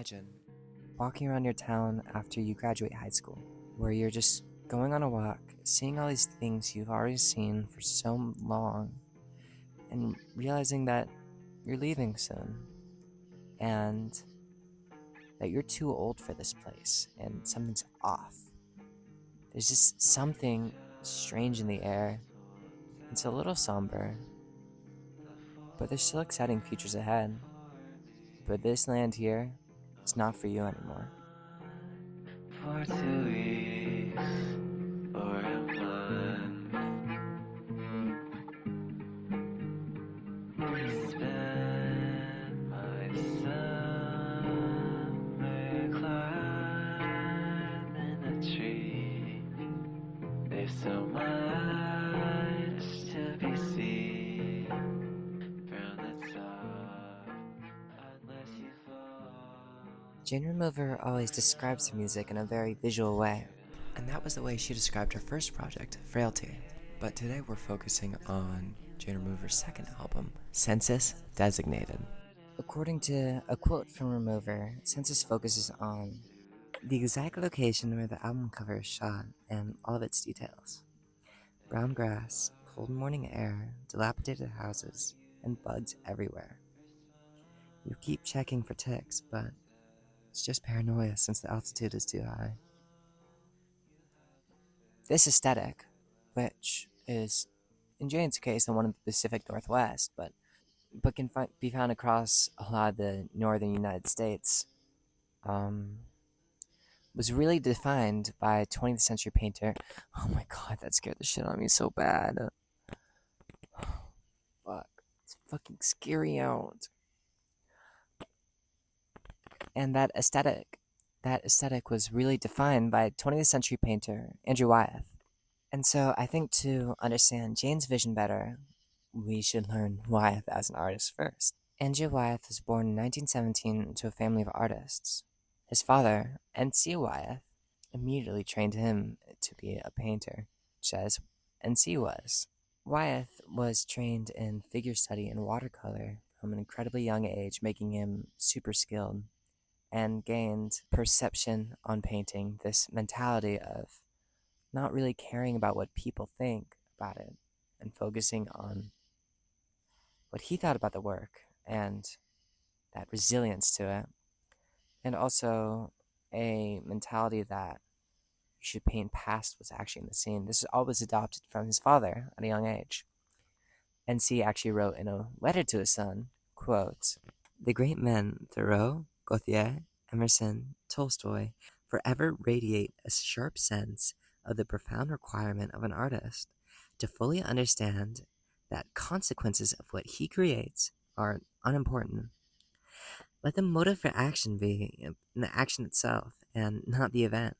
Imagine walking around your town after you graduate high school, where you're just going on a walk, seeing all these things you've already seen for so long, and realizing that you're leaving soon, and that you're too old for this place, and something's off. There's just something strange in the air. It's a little somber, but there's still exciting futures ahead. But this land here is not for you anymore. For 2 weeks or a month, spend my summer climbing a tree. There's so much to be seen from the top, unless you fall. Jane Remover always describes her music in a very visual way, and that was the way she described her first project, Frailty. But today we're focusing on Jane Remover's second album, Census Designated. According to a quote from Remover, Census focuses on the exact location where the album cover is shot and all of its details. Brown grass, cold morning air, dilapidated houses, and bugs everywhere. You keep checking for ticks, but it's just paranoia since the altitude is too high. This aesthetic, which is, in Jane's case, the one of the Pacific Northwest, but can be found across a lot of the northern United States, was really defined by a 20th century painter. Oh my god, that scared the shit out of me so bad. Fuck. It's fucking scary out. And that aesthetic was really defined by 20th century painter Andrew Wyeth. And so I think to understand Jane's vision better, we should learn Wyeth as an artist first. Andrew Wyeth was born in 1917 into a family of artists. His father, N.C. Wyeth, immediately trained him to be a painter, just as N.C. was. Wyeth was trained in figure study and watercolor from an incredibly young age, making him super skilled, and gained perception on painting, this mentality of not really caring about what people think about it and focusing on what he thought about the work and that resilience to it, and also a mentality that you should paint past what's actually in the scene. This is always adopted from his father at a young age. N.C. actually wrote in a letter to his son, quote, "The great men Thoreau, Gautier, Emerson, Tolstoy forever radiate a sharp sense of the profound requirement of an artist to fully understand that consequences of what he creates are unimportant. Let the motive for action be in the action itself and not the event.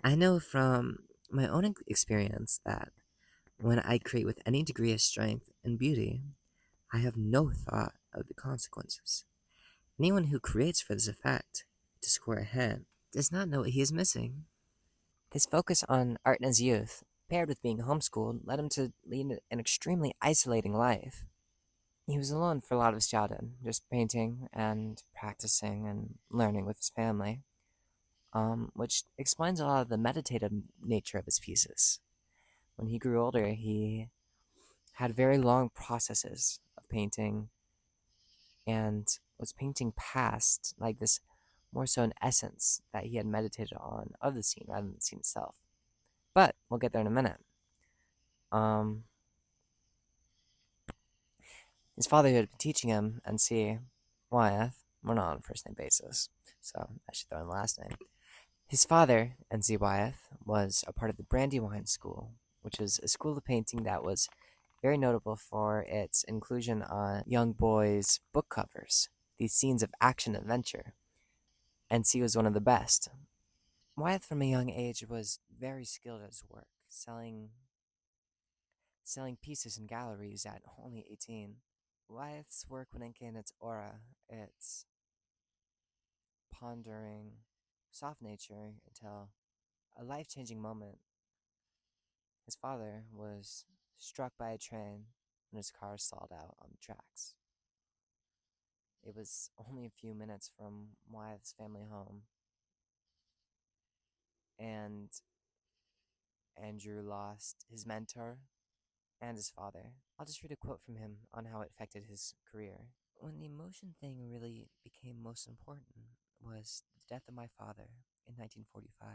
I know from my own experience that when I create with any degree of strength and beauty, I have no thought of the consequences. Anyone who creates for this effect, to score ahead, does not know what he is missing." His focus on art in his youth, paired with being homeschooled, led him to lead an extremely isolating life. He was alone for a lot of his childhood, just painting and practicing and learning with his family, which explains a lot of the meditative nature of his pieces. When he grew older, he had very long processes of painting and was painting past, like this, more so an essence that he had meditated on of the scene rather than the scene itself. But we'll get there in a minute. His father who had been teaching him, N.C. Wyeth, we're not on a first name basis, so I should throw in the last name. His father, N.C. Wyeth, was a part of the Brandywine School, which was a school of painting that was very notable for its inclusion on young boys' book covers, these scenes of action adventure. N.C. was one of the best. Wyeth, from a young age, was very skilled at his work, selling pieces in galleries at only 18. Wyeth's work would incarnate its aura, its pondering, soft nature, until a life-changing moment. His father was struck by a train when his car stalled out on the tracks. It was only a few minutes from Wyeth's family home, and Andrew lost his mentor and his father. I'll just read a quote from him on how it affected his career. When the emotion thing really became most important was the death of my father in 1945.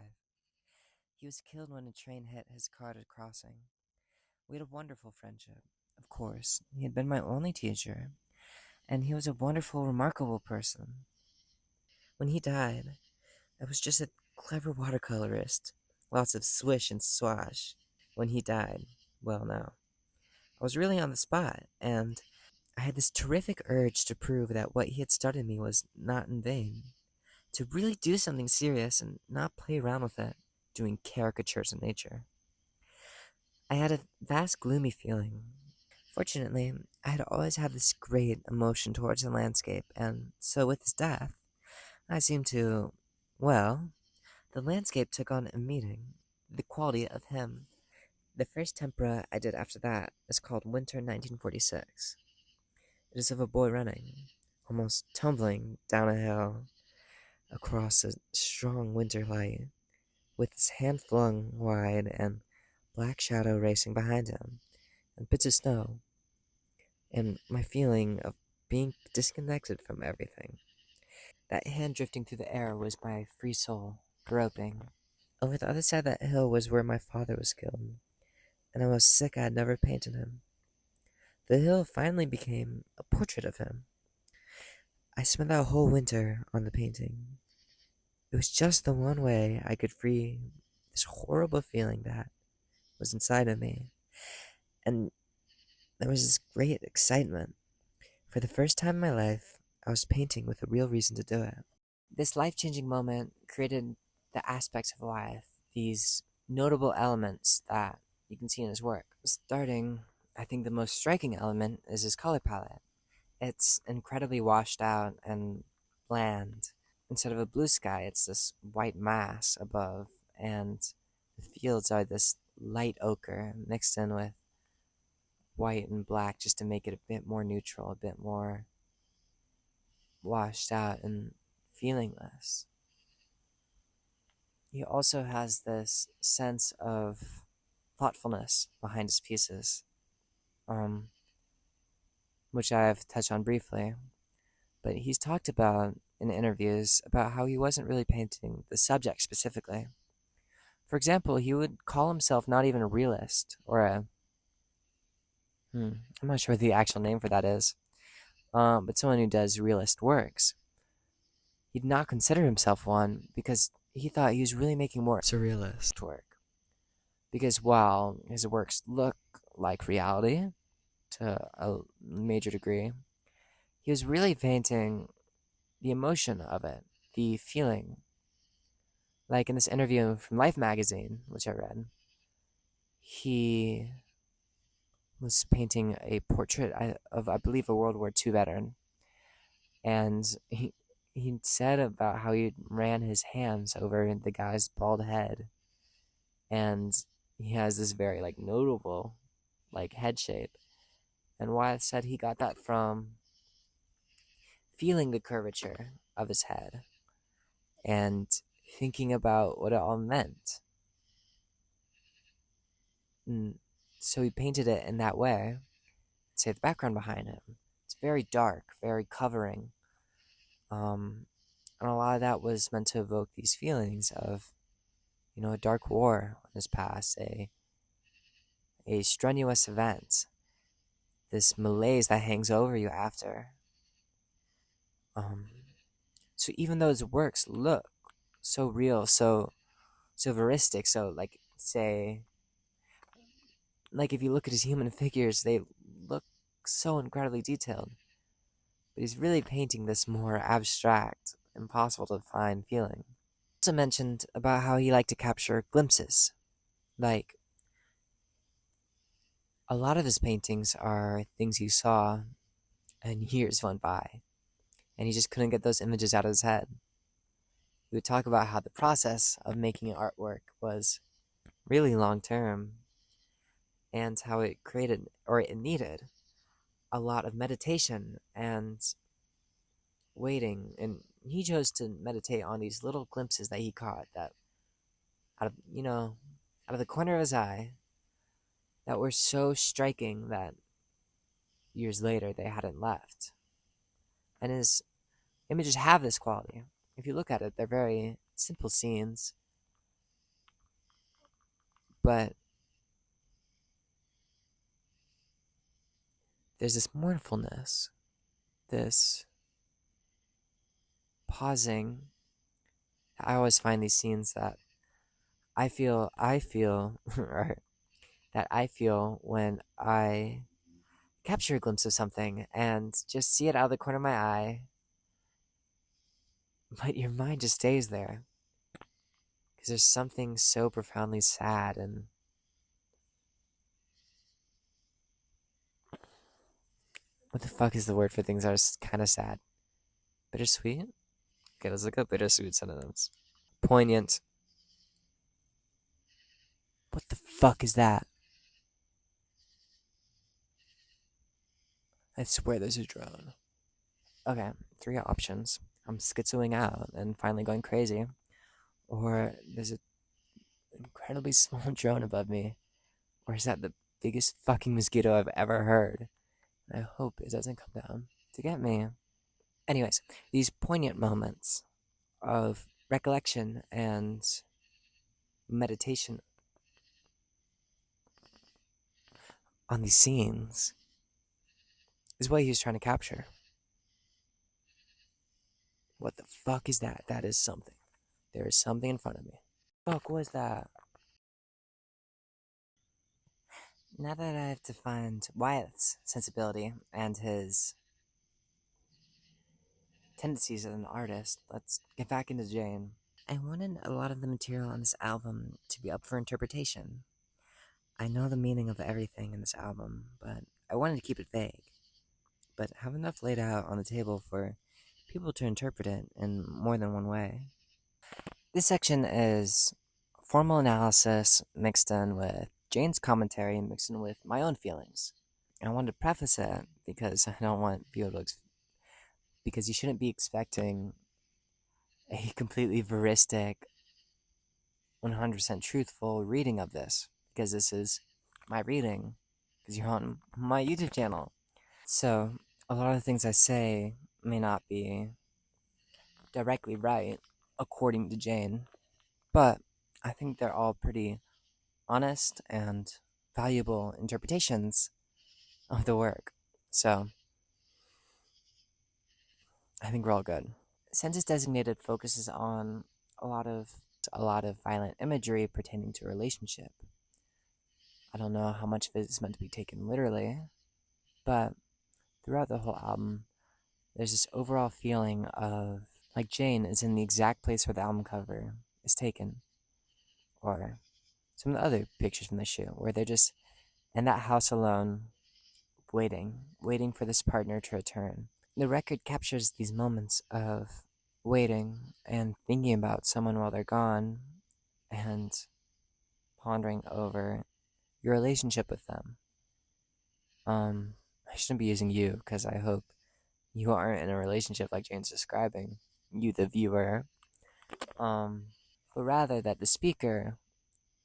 He was killed when a train hit his car at a crossing. We had a wonderful friendship. Of course, he had been my only teacher, and he was a wonderful, remarkable person. When he died, I was just a clever watercolorist, lots of swish and swash. When he died, well, now, I was really on the spot, and I had this terrific urge to prove that what he had started me was not in vain. To really do something serious and not play around with it, doing caricatures of nature. I had a vast gloomy feeling. Fortunately, I had always had this great emotion towards the landscape, and so with his death, I seemed to, well, the landscape took on a meaning, the quality of him. The first tempera I did after that is called Winter 1946. It is of a boy running, almost tumbling down a hill across a strong winter light, with his hand flung wide and black shadow racing behind him, and bits of snow, and my feeling of being disconnected from everything. That hand drifting through the air was my free soul, groping. Over the other side of that hill was where my father was killed, and I was sick I had never painted him. The hill finally became a portrait of him. I spent that whole winter on the painting. It was just the one way I could free this horrible feeling that was inside of me. And there was this great excitement. For the first time in my life, I was painting with a real reason to do it. This life changing moment created the aspects of Wyeth, these notable elements that you can see in his work. Starting, I think the most striking element is his color palette. It's incredibly washed out and bland. Instead of a blue sky, it's this white mass above, and the fields are this light ochre mixed in with white and black just to make it a bit more neutral, a bit more washed out and feelingless. He also has this sense of thoughtfulness behind his pieces, um, which I've touched on briefly. But he's talked about in interviews about how he wasn't really painting the subject specifically. For example, he would call himself not even a realist or a I'm not sure what the actual name for that is, but someone who does realist works. He'd not consider himself one because he thought he was really making more surrealist work. Because while his works look like reality to a major degree, he was really painting the emotion of it, the feeling. Like in this interview from Life magazine, which I read, he was painting a portrait of, I believe, a World War II veteran. And he said about how he ran his hands over the guy's bald head. And he has this very, like, notable, like, head shape. And Wyeth said he got that from feeling the curvature of his head and thinking about what it all meant. And so he painted it in that way. Say the background behind him. It's very dark, very covering. And a lot of that was meant to evoke these feelings of, a dark war in his past, a strenuous event, this malaise that hangs over you after. Um, so even though his works look so real, so veristic, so like say, like if you look at his human figures, they look so incredibly detailed. But he's really painting this more abstract, impossible to define feeling. Also mentioned about how he liked to capture glimpses. Like, a lot of his paintings are things he saw and years went by, and he just couldn't get those images out of his head. We would talk about how the process of making artwork was really long term, and how it created, or it needed, a lot of meditation and waiting, and he chose to meditate on these little glimpses that he caught that out of out of the corner of his eye that were so striking that years later they hadn't left. And his images have this quality. If you look at it, they're very simple scenes, but there's this mournfulness, this pausing. I always find these scenes that or that I feel when I capture a glimpse of something and just see it out of the corner of my eye, but your mind just stays there because there's something so profoundly sad and what the fuck is the word for things that are kind of sad? Bittersweet? Okay, let's look up bittersweet synonyms. Poignant. What the fuck is that? I swear there's a drone. Okay, three options. I'm schizoing out and finally going crazy, or there's an incredibly small drone above me, or is that the biggest fucking mosquito I've ever heard? I hope it doesn't come down to get me. Anyways, these poignant moments of recollection and meditation on these scenes is what he was trying to capture. What the fuck is that? That is something. There is something in front of me. Fuck was that? Now that I've defined Wyeth's sensibility and his tendencies as an artist, let's get back into Jane. I wanted a lot of the material on this album to be up for interpretation. I know the meaning of everything in this album, but I wanted to keep it vague. But have enough laid out on the table for people to interpret it in more than one way. This section is formal analysis mixed in with Jane's commentary mixed in with my own feelings. And I wanted to preface it because I don't want people to because you shouldn't be expecting a completely veristic, 100% truthful reading of this, because this is my reading, because you're on my YouTube channel. So, a lot of the things I say may not be directly right, according to Jane, but I think they're all pretty honest and valuable interpretations of the work. So, I think we're all good. Census Designated focuses on a lot of violent imagery pertaining to a relationship. I don't know how much of it is meant to be taken literally, but throughout the whole album, there's this overall feeling of like Jane is in the exact place where the album cover is taken, or some of the other pictures from the shoot, where they're just in that house alone, waiting for this partner to return. The record captures these moments of waiting and thinking about someone while they're gone and pondering over your relationship with them. I shouldn't be using you because I hope you aren't in a relationship like Jane's describing, you the viewer. But rather that the speaker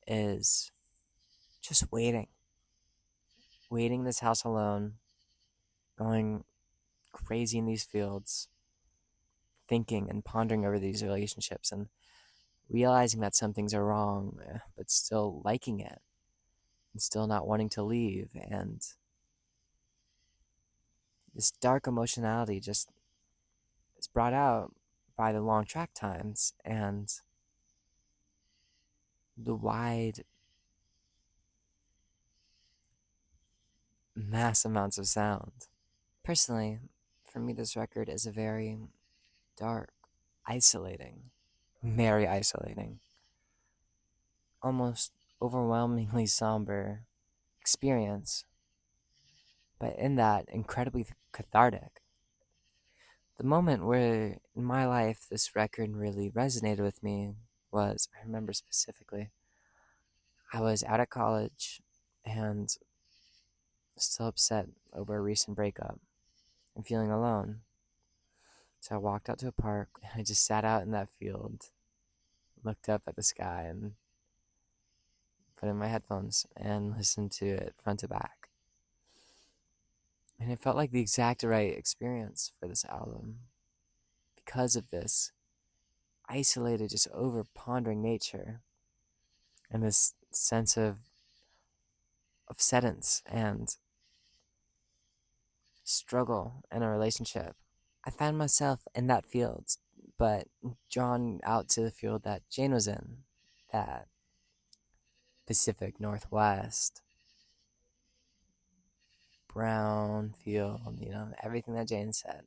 is just waiting in this house alone, going crazy in these fields, thinking and pondering over these relationships and realizing that some things are wrong, but still liking it and still not wanting to leave. And this dark emotionality just is brought out by the long track times and the wide, mass amounts of sound. Personally, for me, this record is a very dark, isolating, very isolating, almost overwhelmingly somber experience, but in that, incredibly cathartic. The moment where in my life this record really resonated with me was, I remember specifically, I was out of college and still upset over a recent breakup and feeling alone. So I walked out to a park and I just sat out in that field, looked up at the sky, and put in my headphones and listened to it front to back. And it felt like the exact right experience for this album because of this isolated, just over pondering nature and this sense of sedence and struggle in a relationship. I found myself in that field, but drawn out to the field that Jane was in, that Pacific Northwest, brown field, everything that Jane said.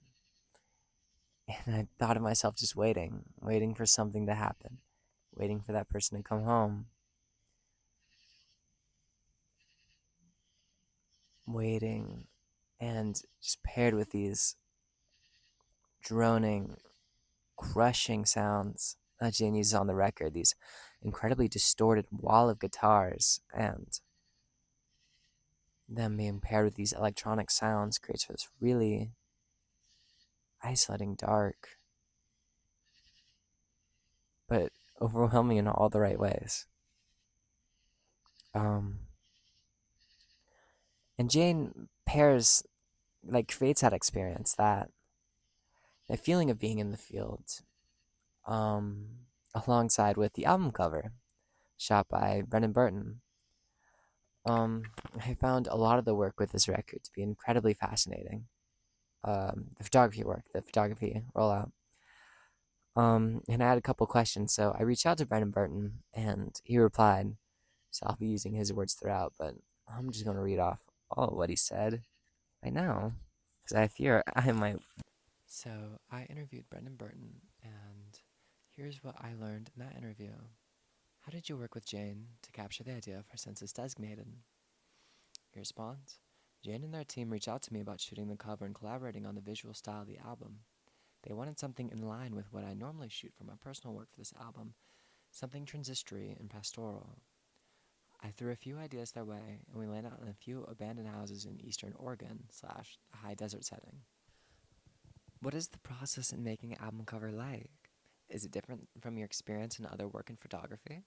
And I thought of myself just waiting for something to happen, waiting for that person to come home, waiting, and just paired with these droning, crushing sounds that Jane uses on the record, these incredibly distorted wall of guitars, and them being paired with these electronic sounds creates this really isolating, dark, but overwhelming in all the right ways. Um, and Jane pairs, creates that experience, that feeling of being in the field, um, alongside with the album cover, shot by Brendan Burton. I found a lot of the work with this record to be incredibly fascinating. The photography work, the photography rollout. And I had a couple questions, so I reached out to Brendan Burton, and he replied. So I'll be using his words throughout, but I'm just going to read off all of what he said right now, because I fear I might. So I interviewed Brendan Burton, and here's what I learned in that interview. How did you work with Jane to capture the idea of her census designated? He responds, Jane and their team reached out to me about shooting the cover and collaborating on the visual style of the album. They wanted something in line with what I normally shoot for my personal work for this album, something transitory and pastoral. I threw a few ideas their way, and we landed on a few abandoned houses in eastern Oregon / a high desert setting. What is the process in making an album cover like? Is it different from your experience in other work in photography?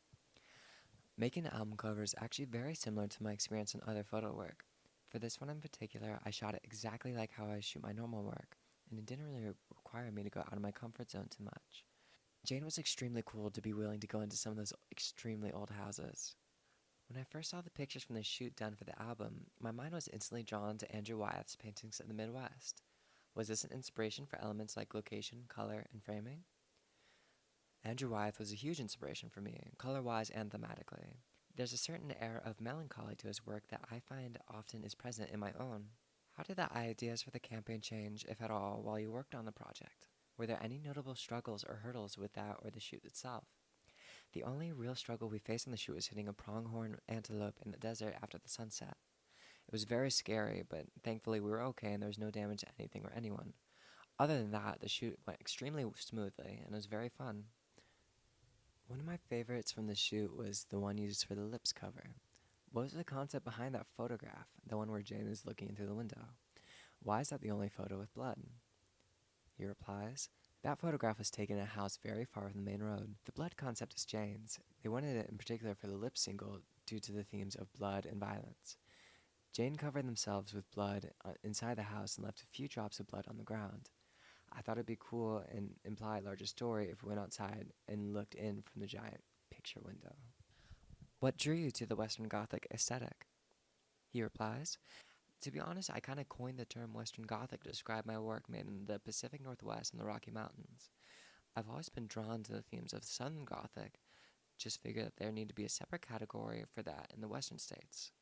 Making an album cover is actually very similar to my experience in other photo work. For this one in particular, I shot it exactly like how I shoot my normal work, and it didn't really require me to go out of my comfort zone too much. Jane was extremely cool to be willing to go into some of those extremely old houses. When I first saw the pictures from the shoot done for the album, my mind was instantly drawn to Andrew Wyeth's paintings in the Midwest. Was this an inspiration for elements like location, color, and framing? Andrew Wyeth was a huge inspiration for me, color-wise and thematically. There's a certain air of melancholy to his work that I find often is present in my own. How did the ideas for the campaign change, if at all, while you worked on the project? Were there any notable struggles or hurdles with that or the shoot itself? The only real struggle we faced on the shoot was hitting a pronghorn antelope in the desert after the sunset. It was very scary, but thankfully we were okay and there was no damage to anything or anyone. Other than that, the shoot went extremely smoothly and it was very fun. One of my favorites from the shoot was the one used for the lips cover. What was the concept behind that photograph, the one where Jane is looking through the window? Why is that the only photo with blood? He replies, that photograph was taken at a house very far from the main road. The blood concept is Jane's. They wanted it in particular for the lip single due to the themes of blood and violence. Jane covered themselves with blood inside the house and left a few drops of blood on the ground. I thought it'd be cool and imply a larger story if we went outside and looked in from the giant picture window. What drew you to the Western Gothic aesthetic? He replies, to be honest, I kind of coined the term Western Gothic to describe my work made in the Pacific Northwest and the Rocky Mountains. I've always been drawn to the themes of Southern Gothic, just figured that there need to be a separate category for that in the Western states.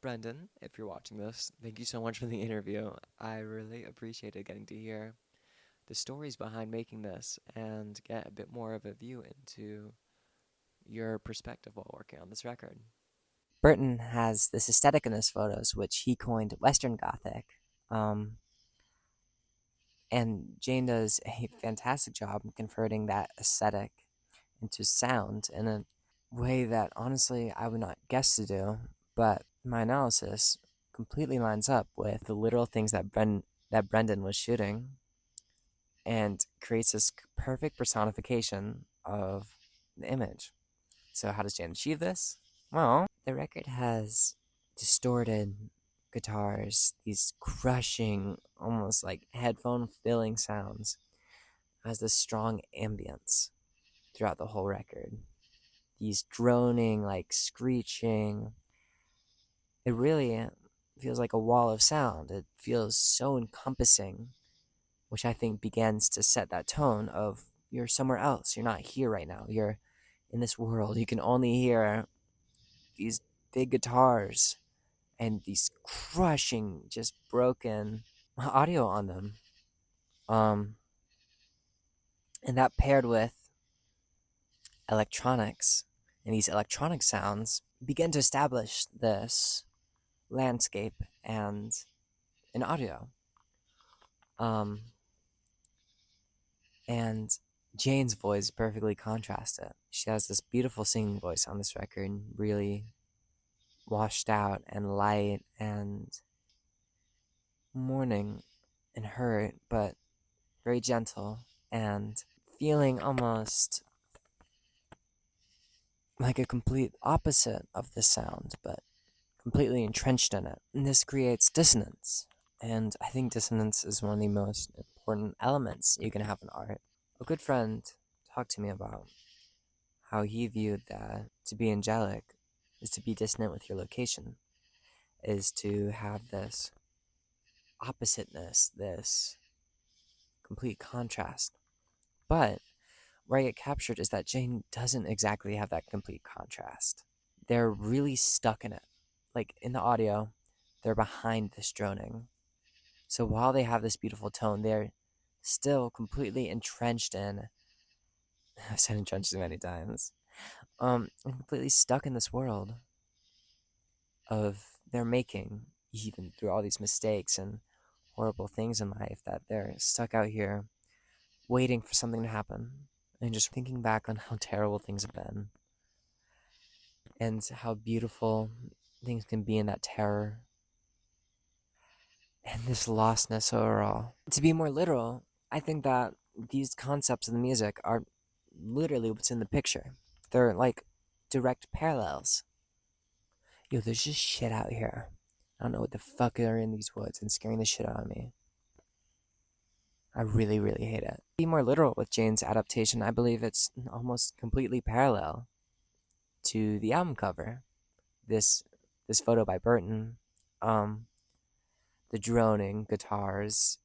Brendan, if you're watching this, thank you so much for the interview. I really appreciated getting to hear the stories behind making this and get a bit more of a view into your perspective while working on this record. Burton has this aesthetic in his photos, which he coined Western Gothic. And Jane does a fantastic job in converting that aesthetic into sound in a way that honestly I would not guess to do, but my analysis completely lines up with the literal things that that Brendan was shooting and creates this perfect personification of the image. So, how does Jan achieve this? Well, the record has distorted guitars, these crushing, almost like headphone filling sounds, has this strong ambience throughout the whole record. These droning, like screeching. It really feels like a wall of sound. It feels so encompassing, which I think begins to set that tone of you're somewhere else. You're not here right now. You're in this world. You can only hear these big guitars and these crushing, just broken audio on them. Um, and that paired with electronics and these electronic sounds begin to establish this landscape and an audio. Um, and Jane's voice perfectly contrasts it. She has this beautiful singing voice on this record, really washed out and light and mourning and hurt, but very gentle and feeling almost like a complete opposite of the sound, but completely entrenched in it. And this creates dissonance. And I think dissonance is one of the most important elements you can have in art. A good friend talked to me about how he viewed that to be angelic is to be dissonant with your location, is to have this oppositeness, this complete contrast. But where I get captured is that Jane doesn't exactly have that complete contrast. They're really stuck in it. Like in the audio, they're behind this droning. So while they have this beautiful tone, they're still completely entrenched in. I've said entrenched many times. Completely stuck in this world of their making, even through all these mistakes and horrible things in life, that they're stuck out here waiting for something to happen and just thinking back on how terrible things have been and how beautiful things can be in that terror and this lostness overall. To be more literal, I think that these concepts in the music are literally what's in the picture. They're like direct parallels. Yo, there's just shit out here. I don't know what the fuck are in these woods and scaring the shit out of me. I really, really hate it. To be more literal with Jane's adaptation, I believe it's almost completely parallel to the album cover. This photo by Burton, the droning guitars,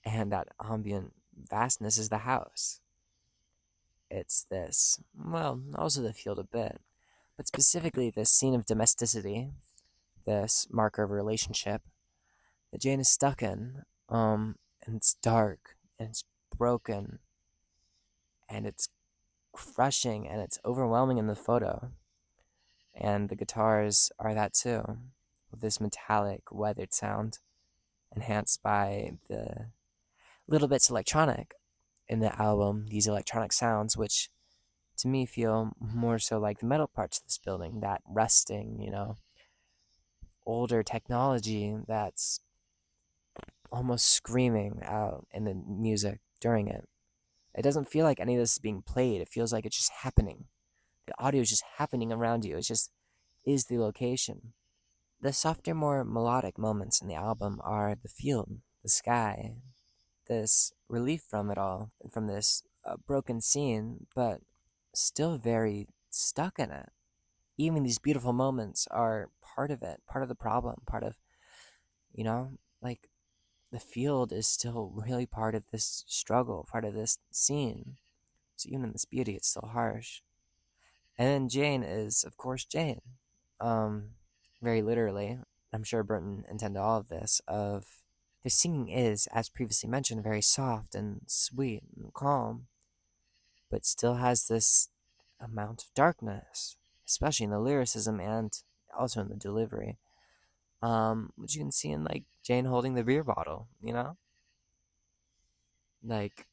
and that ambient vastness is the house. It's this, well, also the field a bit, but specifically this scene of domesticity, this marker of a relationship that Jane is stuck in, and it's dark, and it's broken, and it's crushing, and it's overwhelming in the photo. And the guitars are that too, with this metallic, weathered sound, enhanced by the little bits electronic in the album, these electronic sounds, which to me feel more so like the metal parts of this building, that rusting, older technology that's almost screaming out in the music during it. It doesn't feel like any of this is being played. It feels like it's just happening. The audio is just happening around you. It just is the location. The softer, more melodic moments in the album are the field, the sky, this relief from it all, from this broken scene, but still very stuck in it. Even these beautiful moments are part of it, part of the problem, part of, like the field is still really part of this struggle, part of this scene. So even in this beauty, it's still harsh. And then Jane is, of course, Jane. Very literally. I'm sure Burton intended all of this. Of the singing is, as previously mentioned, very soft and sweet and calm, but still has this amount of darkness, especially in the lyricism and also in the delivery. Which you can see in like Jane holding the beer bottle, Like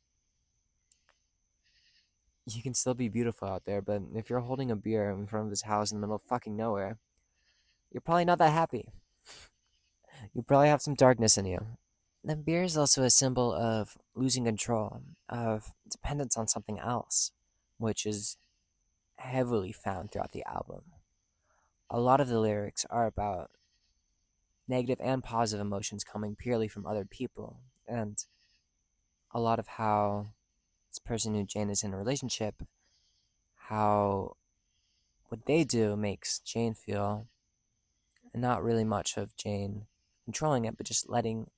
you can still be beautiful out there, but if you're holding a beer in front of this house in the middle of fucking nowhere, you're probably not that happy. You probably have some darkness in you. The beer is also a symbol of losing control, of dependence on something else, which is heavily found throughout the album. A lot of the lyrics are about negative and positive emotions coming purely from other people, and a lot of how this person who Jane is in a relationship, how what they do makes Jane feel not really much of Jane controlling it, but just letting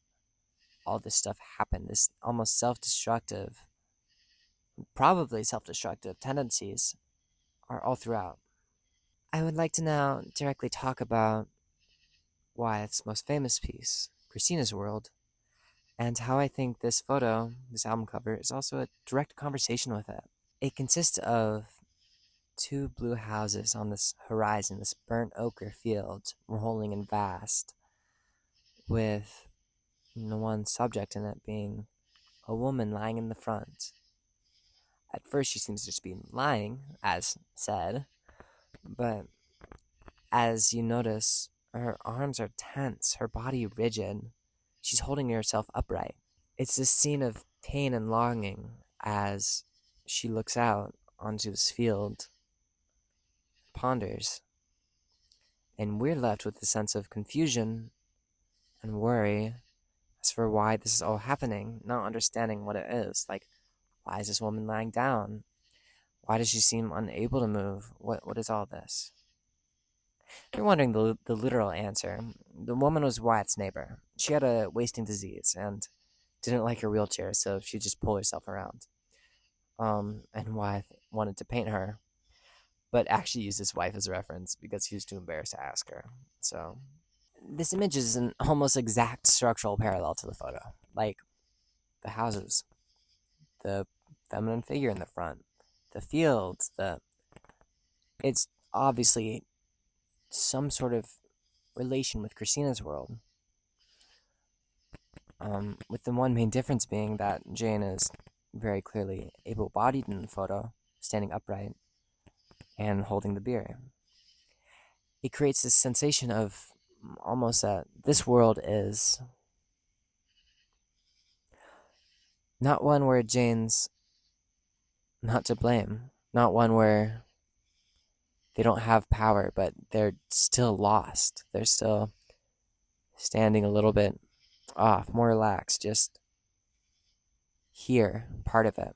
all this stuff happen. This almost self destructive, probably self destructive tendencies are all throughout. I would like to now directly talk about Wyeth's most famous piece, Christina's World, and how I think this photo, this album cover, is also a direct conversation with it. It consists of two blue houses on this horizon, this burnt ochre field, rolling and vast, with one subject in it being a woman lying in the front. At first, she seems to just be lying, as said, but as you notice, her arms are tense, her body rigid. She's holding herself upright. It's this scene of pain and longing as she looks out onto this field, ponders, and we're left with a sense of confusion and worry as for why this is all happening, not understanding what it is. Like, why is this woman lying down? Why does she seem unable to move? What is all this? You're wondering the literal answer. The woman was Wyatt's neighbor. She had a wasting disease and didn't like her wheelchair, so she just pulled herself around. And Wyatt wanted to paint her, but actually used his wife as a reference because he was too embarrassed to ask her. So this image is an almost exact structural parallel to the photo. Like the houses, the feminine figure in the front, the fields, it's obviously some sort of relation with Christina's world. With the one main difference being that Jane is very clearly able-bodied in the photo, standing upright and holding the beer. It creates this sensation of almost that this world is not one where Jane's not to blame, not one where they don't have power, but they're still lost. They're still standing a little bit off, more relaxed, just here, part of it,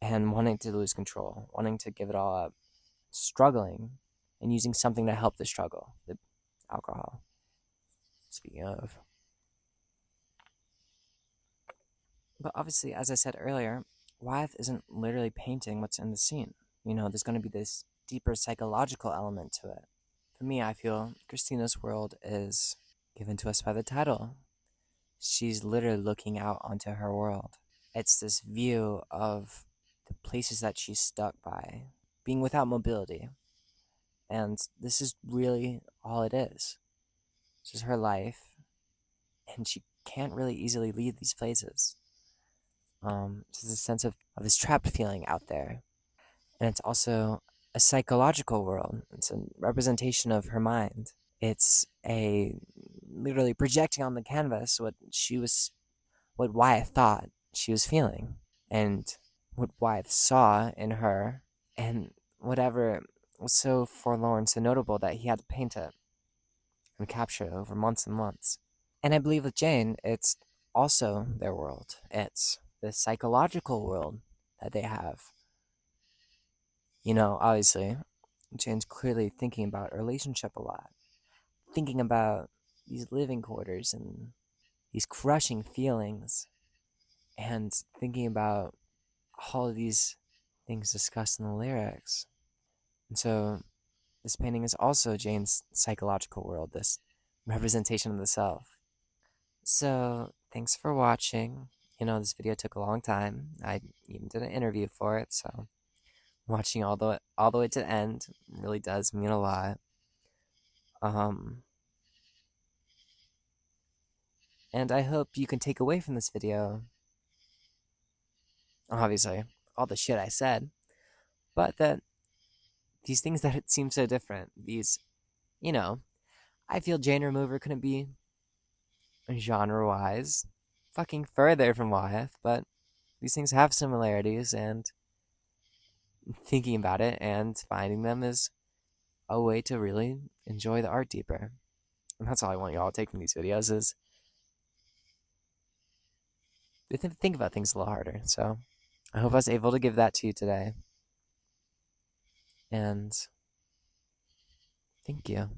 and wanting to lose control, wanting to give it all up, struggling, and using something to help the struggle, the alcohol. Speaking of. But obviously, as I said earlier, Wyeth isn't literally painting what's in the scene. There's going to be this deeper psychological element to it. For me, I feel Christina's world is given to us by the title. She's literally looking out onto her world. It's this view of the places that she's stuck by, being without mobility. And this is really all it is. This is her life, and she can't really easily leave these places. There's a sense of this trapped feeling out there. And it's also a psychological world. It's a representation of her mind. It's a literally projecting on the canvas what Wyeth thought she was feeling, and what Wyeth saw in her, and whatever was so forlorn, so notable that he had to paint it and capture it over months and months. And I believe with Jane, it's also their world. It's the psychological world that they have. Obviously, Jane's clearly thinking about a relationship a lot, thinking about these living quarters and these crushing feelings, and thinking about all of these things discussed in the lyrics. And so, this painting is also Jane's psychological world, this representation of the self. So, thanks for watching. This video took a long time. I even did an interview for it, so watching all the way to the end really does mean a lot. And I hope you can take away from this video, obviously, all the shit I said, but that these things that seem so different, I feel Jane Remover couldn't be genre-wise fucking further from Wyeth, but these things have similarities, and thinking about it and finding them is a way to really enjoy the art deeper. And that's all I want y'all to take from these videos is think about things a little harder. So I hope I was able to give that to you today. And thank you.